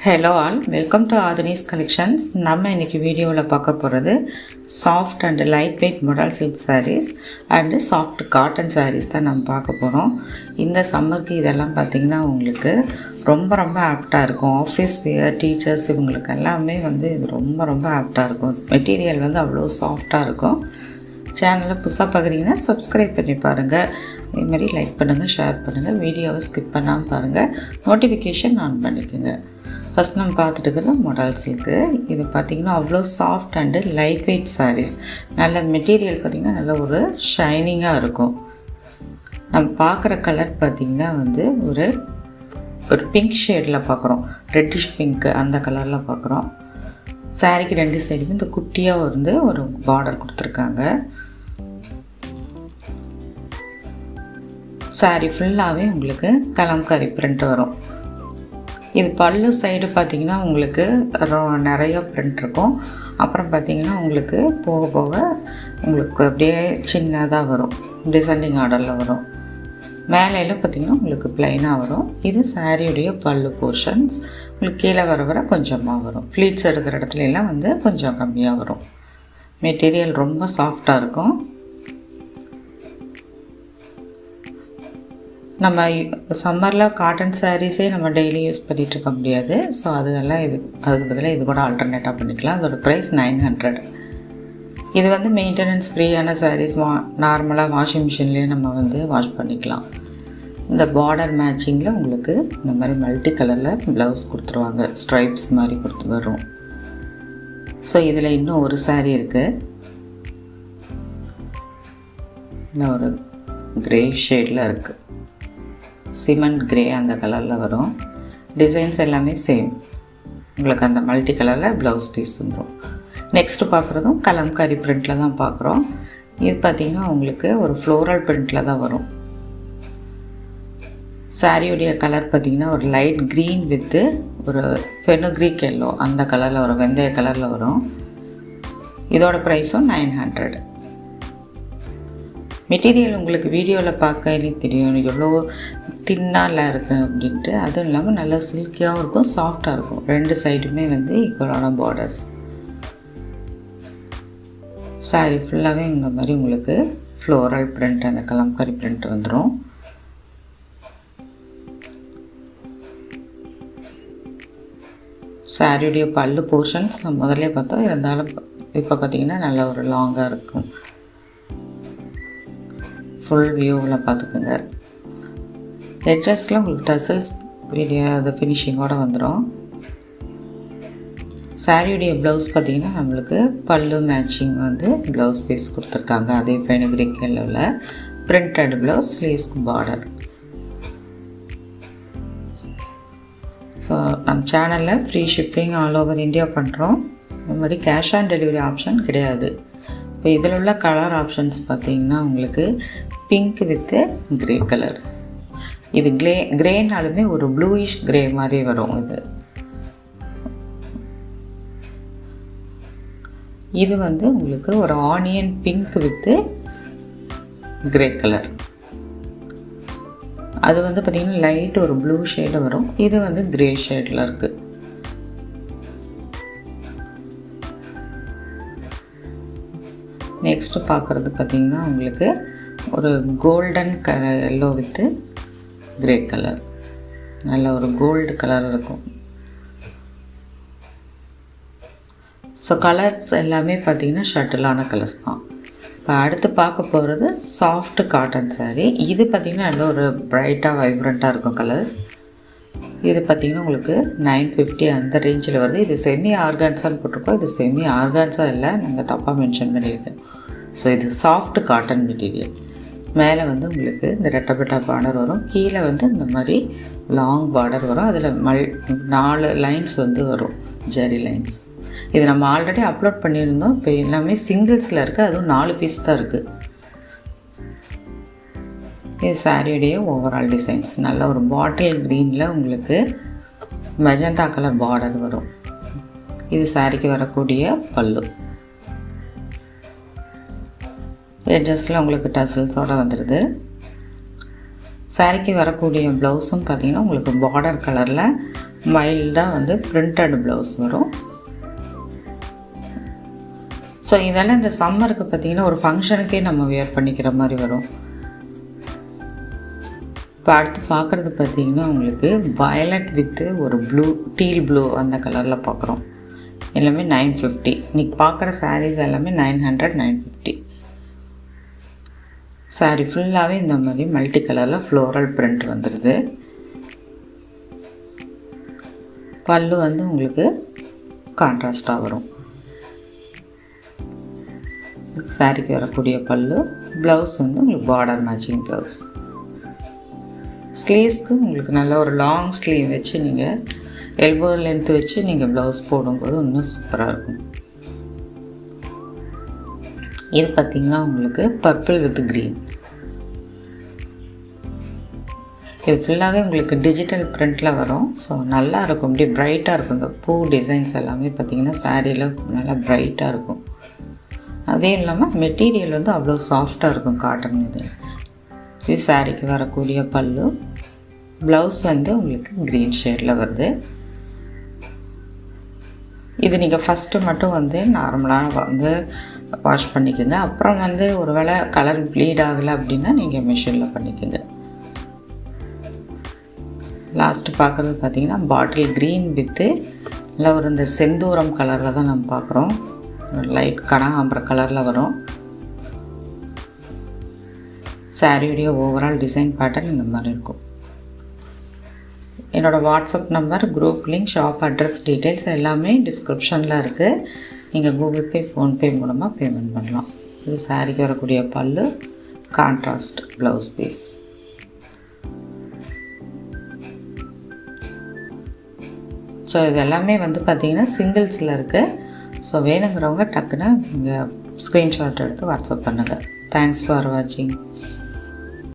Hello all, welcome to Aadhini's collections. நம்ம இன்றைக்கி வீடியோவில் பார்க்க போகிறது soft and light weight model silk sarees and soft cotton sarees தான் நம்ம பார்க்க போகிறோம். இந்த சம்மருக்கு இதெல்லாம் பார்த்திங்கன்னா உங்களுக்கு ரொம்ப ஆப்டாக இருக்கும். ஆஃபீஸ் வியர், டீச்சர்ஸ் இவங்களுக்கு எல்லாமே இது ரொம்ப ஆப்டாக இருக்கும். மெட்டீரியல் அவ்வளோ சாஃப்டாக இருக்கும். சேனலை புதுசாக பார்க்குறீங்கன்னா சப்ஸ்கிரைப் பண்ணி பாருங்கள். இதேமாதிரி லைக் பண்ணுங்கள், ஷேர் பண்ணுங்கள், வீடியோவை ஸ்கிப் பண்ணாமல் பாருங்கள், நோட்டிஃபிகேஷன் ஆன் பண்ணிக்கோங்க. ஃபஸ்ட் நம்ம பார்த்துட்டு இருக்கிறது மொடல் சில்க்கு. இது பார்த்திங்கன்னா அவ்வளோ soft and light weight saris. நல்ல மெட்டீரியல் பார்த்திங்கன்னா நல்ல ஒரு ஷைனிங்காக இருக்கும். நம்ம பார்க்குற கலர் பார்த்திங்கன்னா ஒரு பிங்க் ஷேடில் பார்க்குறோம். ரெட்டிஷ் பிங்க்கு அந்த கலரில் பார்க்குறோம். சாரீக்கு ரெண்டு சைடுமே இந்த குட்டியாக ஒரு பார்டர் கொடுத்துருக்காங்க. சாரீ ஃபுல்லாகவே உங்களுக்கு கலம்காரி பிரிண்ட் வரும். இது பல்லு சைடு பார்த்திங்கன்னா உங்களுக்கு நிறைய பிரிண்ட் இருக்கும். அப்புறம் பார்த்திங்கன்னா உங்களுக்கு போக போக உங்களுக்கு அப்படியே சின்னதாக வரும், டிசைனிங் ஆர்டரில் வரும். மேலையில் பார்த்திங்கன்னா உங்களுக்கு ப்ளைனாக வரும். இது சாரியுடைய பல்லு போர்ஷன்ஸ். உங்களுக்கு கீழே வர கொஞ்சமாக வரும். ஃப்ளீட்ஸ் எடுக்கிற இடத்துல எல்லாம் கொஞ்சம் கம்மியாக வரும். மெட்டீரியல் ரொம்ப சாஃப்டாக இருக்கும். நம்ம சம்மரில் காட்டன் சாரீஸே நம்ம டெய்லி யூஸ் பண்ணிகிட்ருக்க முடியாது. ஸோ அதுக்கு பதிலாக இது கூட ஆல்டர்னேட்டாக பண்ணிக்கலாம். அதோட ப்ரைஸ் 900. இது மெயின்டெனன்ஸ் ஃப்ரீயான சாரீஸ். நார்மலாக வாஷிங் மிஷின்லேயே நம்ம வாஷ் பண்ணிக்கலாம். இந்த பார்டர் மேட்சிங்கில் உங்களுக்கு இந்த மாதிரி மல்டி கலரில் ப்ளவுஸ் கொடுத்துருவாங்க. ஸ்ட்ரைப்ஸ் மாதிரி கொடுத்து வரும். ஸோ இதில் இன்னும் ஒரு சாரீ இருக்குது. இன்னும் ஒரு கிரே ஷேடில் இருக்குது. சிமெண்ட் கிரே அந்த கலரில் வரும். டிசைன்ஸ் எல்லாமே சேம். உங்களுக்கு அந்த மல்டி கலரில் ப்ளவுஸ் பீஸ் வந்துடும். நெக்ஸ்ட்டு பார்க்குறதும் கலம்காரி பிரிண்டில் தான் பார்க்குறோம். இது பார்த்திங்கன்னா உங்களுக்கு ஒரு ஃப்ளோரல் பிரிண்டில் தான் வரும். சாரியுடைய கலர் பார்த்திங்கன்னா ஒரு லைட் க்ரீன் வித்து ஒரு ஃபெனுக்ரீக் எல்லோ அந்த கலரில் வரும், வெந்தய கலரில் வரும். இதோட ப்ரைஸும் 900. மெட்டீரியல் உங்களுக்கு வீடியோவில் பார்க்க தெரியும் எவ்வளோ தின்னால இருக்குது அப்படின்ட்டு. அதுவும் இல்லாமல் நல்லா சில்கியாகவும் இருக்கும், சாஃப்டாக இருக்கும். ரெண்டு சைடுமே ஈக்குவலான பார்டர்ஸ். சாரி ஃபுல்லாகவே இந்த மாதிரி உங்களுக்கு ஃப்ளோரல் பிரிண்ட், அந்த கலம்காரி பிரிண்ட் வந்துடும். சாரியுடைய பல்லு போர்ஷன்ஸ் நம்ம முதல்ல பார்த்தோம். இருந்தாலும் இப்போ பார்த்திங்கன்னா நல்லா ஒரு லாங்காக இருக்கும். ஃபுல் வியூவில் பார்த்துக்குங்க. எட்ஜஸில் உங்களுக்கு டசல்ஸ் வீடியோ அது ஃபினிஷிங்கோடு வந்துடும். சாரியுடைய ப்ளவுஸ் பார்த்திங்கன்னா நம்மளுக்கு பல்லு மேட்சிங் ப்ளவுஸ் பீஸ் கொடுத்துருக்காங்க. அதே ஃபெனுக்ரீக் எல்லோவில் பிரிண்டட் ப்ளவுஸ், ஸ்லீவ்ஸ்க்கு பார்டர். ஸோ நம்ம சேனலில் free shipping all over India பண்ணுறோம். இந்த மாதிரி கேஷ் ஆன் டெலிவரி ஆப்ஷன் கிடையாது. இப்போ இதில் உள்ள கலர் ஆப்ஷன்ஸ் பார்த்திங்கன்னா உங்களுக்கு பிங்க் வித்து கிரே கலர். இது கிரேனாலுமே ஒரு ப்ளூயிஷ் கிரே மாதிரி வரும். இது உங்களுக்கு ஒரு onion pink with grey colour. அது பார்த்திங்கன்னா லைட் ஒரு ப்ளூ ஷேடு வரும். இது கிரே ஷேடில் இருக்குது. நெக்ஸ்ட்டு பார்க்குறது பார்த்திங்கன்னா உங்களுக்கு ஒரு golden colour yellow with grey colour. நல்ல ஒரு கோல்டு கலர் இருக்கும். ஸோ கலர்ஸ் எல்லாமே பார்த்திங்கன்னா ஷட்டிலான கலர்ஸ் தான். இப்போ அடுத்து பார்க்க போகிறது சாஃப்ட் காட்டன் சாரீ. இது பார்த்திங்கன்னா நல்ல ஒரு ப்ரைட்டாக வைப்ரண்ட்டாக இருக்கும் கலர்ஸ். இது பார்த்திங்கன்னா உங்களுக்கு 950 அந்த ரேஞ்சில் வருது. இது செமி ஆர்கான்ஸான்னு போட்டிருக்கோம். இது செமி ஆர்கான்ஸா இல்லை, நாங்கள் தப்பாக மென்ஷன் பண்ணியிருக்கேன். ஸோ இது சாஃப்ட் காட்டன் மெட்டீரியல். மேலே உங்களுக்கு இந்த ரெட்டப்பட்டா பார்டர் வரும். கீழே இந்த மாதிரி லாங் பார்டர் வரும். அதில் 4 லைன்ஸ் வரும், ஜெரி லைன்ஸ். இது நம்ம ஆல்ரெடி அப்லோட் பண்ணியிருந்தோம். இப்போ எல்லாமே சிங்கிள்ஸில் இருக்குது. அதுவும் 4 பீஸ் தான் இருக்குது. இது சாரியுடைய ஓவரால் டிசைன்ஸ். நல்ல ஒரு பாட்டில் க்ரீனில் உங்களுக்கு மெஜந்தா கலர் பார்டர் வரும். இது சாரிக்கு வரக்கூடிய பல்லு. எட்ஜஸில் உங்களுக்கு டசல்ஸோடு வந்துடுது. சாரிக்கு வரக்கூடிய ப்ளவுஸும் பார்த்திங்கன்னா உங்களுக்கு பார்டர் கலரில் மைல்டாக வந்து பிரிண்டட் ப்ளவுஸ் வரும். ஸோ இதெல்லாம் இந்த சம்மருக்கு பார்த்திங்கன்னா ஒரு ஃபங்க்ஷனுக்கே நம்ம வியர் பண்ணிக்கிற மாதிரி வரும். இப்போ அடுத்து பார்க்குறது பார்த்திங்கன்னா உங்களுக்கு வயலட் வித்து ஒரு ப்ளூ, டீல் ப்ளூ அந்த கலரில் பார்க்குறோம். எல்லாமே 950. இன்றைக்கி பார்க்குற சாரீஸ் எல்லாமே 900, 950. சாரீ ஃபுல்லாகவே இந்த மாதிரி மல்டி கலரில் ஃப்ளோரல் பிரிண்ட் வந்துடுது. பல்லு வந்து உங்களுக்கு கான்ட்ராஸ்டாக வரும். சாரிக்கு வரக்கூடிய பல்லு. ப்ளவுஸ் வந்து உங்களுக்கு பார்டர் மேட்சிங் ப்ளவுஸ். ஸ்லீவ்ஸ்க்கு உங்களுக்கு நல்ல ஒரு லாங் ஸ்லீவ் வச்சு நீங்கள் எல்போ லென்த் வச்சு நீங்கள் ப்ளவுஸ் போடும்போது இன்னும் சூப்பராக இருக்கும். இது பார்த்திங்கன்னா உங்களுக்கு பர்பிள் வித் க்ரீன். இது ஃபுல்லாகவே உங்களுக்கு டிஜிட்டல் பிரிண்டில் வரும். ஸோ நல்லா இருக்கும், அப்படியே ப்ரைட்டாக இருக்கும். இந்த பூ டிசைன்ஸ் எல்லாமே பார்த்திங்கன்னா சாரியில் நல்லா ப்ரைட்டாக இருக்கும். அதே இல்லாமல் மெட்டீரியல் வந்து அவ்வளோ சாஃப்டாக இருக்கும், காட்டன் இது சாரிக்கு வரக்கூடிய பல்லு. ப்ளவுஸ் வந்து உங்களுக்கு க்ரீன் ஷேடில் வருது. இது நீங்கள் ஃபஸ்ட்டு மட்டும் வந்து நார்மலாக வந்து வாஷ் பண்ணிக்கோங்க. அப்புறம் வந்து ஒரு வேளை கலர் ப்ளீட் ஆகலை அப்படின்னா நீங்கள் மிஷினில் பண்ணிக்கோங்க. லாஸ்ட்டு பார்க்குறது பார்த்திங்கன்னா பாட்டில் க்ரீன் வித்து இல்லை ஒரு இந்த செந்தூரம் கலரில் தான் நம்ம பார்க்குறோம். லைட் கனகாம்பர கலரில் வரும். சாரியுடைய ஓவரால் டிசைன் பேட்டர்ன் இந்த மாதிரி இருக்கும். என்னோடய WhatsApp number, group link, shop address details எல்லாமே டிஸ்கிரிப்ஷனில் இருக்குது. நீங்கள் கூகுள் பே, ஃபோன்பே மூலமாக பேமெண்ட் பண்ணலாம். இது சாரிக்கு வரக்கூடிய பல்லு, கான்ட்ராஸ்ட் ப்ளவுஸ் பீஸ். ஸோ இது எல்லாமே வந்து பார்த்திங்கன்னா சிங்கிள்ஸில் இருக்குது. ஸோ வேணுங்கிறவங்க டக்குன்னு நீங்கள் ஸ்க்ரீன்ஷாட் எடுத்து வாட்ஸ்அப் பண்ணுங்கள். தேங்க்ஸ் ஃபார் வாட்சிங்.